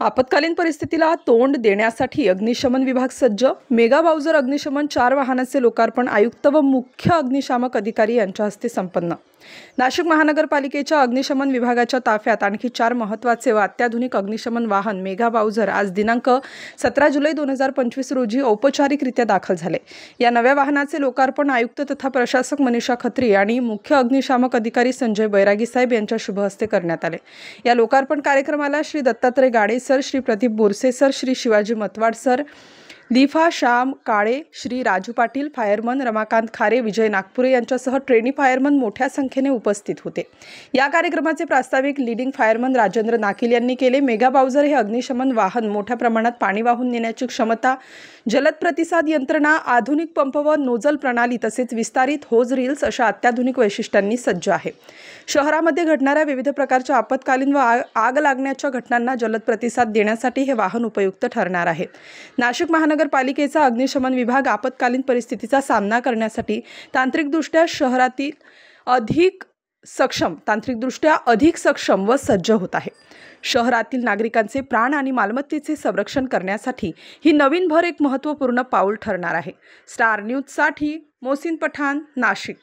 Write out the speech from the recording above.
आपत्कालीन परिस्थितीला तोंड देण्यासाठी अग्निशमन विभाग सज्ज। मेगा बाउजर अग्निशमन 4 वाहनाचे लोकार्पण आयुक्त व मुख्य अग्निशामक अधिकारी यांच्या हस्ते संपन्न। नाशिक महानगरपालिकेच्या अग्निशमन विभागाच्या ताफ्यात आणखी 4 महत्त्वाचे व अत्याधुनिक अग्निशमन वाहन मेगा बाउजर आज दिनांक 17 जुलै 2025 रोजी औपचारिकरित्या दाखल झाले। या नव्या वाहनाचे लोकार्पण आयुक्त तथा प्रशासक मनीषा खत्री आणि मुख्य अग्निशामक अधिकारी संजय बैरागी साहेब यांच्या शुभ हस्ते करण्यात आले। या लोकार्पण कार्यक्रमाला Shri Dattatray Gade sir, Shri Pradeep Borse sir, Shri Shivaji Matwad sir, लिफा श्याम काळे, श्री राजू पाटील, फायरमन रमाकांत खारे, विजय नागपुरे यांच्यासह ट्रेनी फायरमन मोठ्या संख्येने उपस्थित होते। या कार्यक्रमाचे प्रास्ताविक लीडिंग फायरमन राजेंद्र नाकील यांनी केले। मेगा बाउजर हे अग्निशमन वाहन मोठ्या प्रमाणात पाणी वाहून नेण्याची क्षमता, जलद प्रतिसाद यंत्रणा, आधुनिक पंप व नोझल प्रणाली तसेच विस्तारित होज रील्स अशा अत्याधुनिक वैशिष्ट्यांनी सज्ज आहे। शहरामध्ये घडणाऱ्या विविध प्रकारच्या आपत्कालीन व आग लागण्याच्या घटनांना जलद प्रतिसाद देण्यासाठी हे वाहन उपयुक्त ठरणार आहे। नाशिक महानगरपालिकेचा अग्निशमन विभाग आपत्कालीन परिस्थितीचा सामना करण्यासाठी तांत्रिकदृष्ट्या अधिक सक्षम व सज्ज होत आहे। शहरातील नागरिकांचे प्राण आणि मालमत्तेचे संरक्षण करण्यासाठी ही नवीन भर एक महत्त्वपूर्ण पाऊल ठरणार आहे। स्टार न्यूजसाठी मोहसिन पठाण, नाशिक।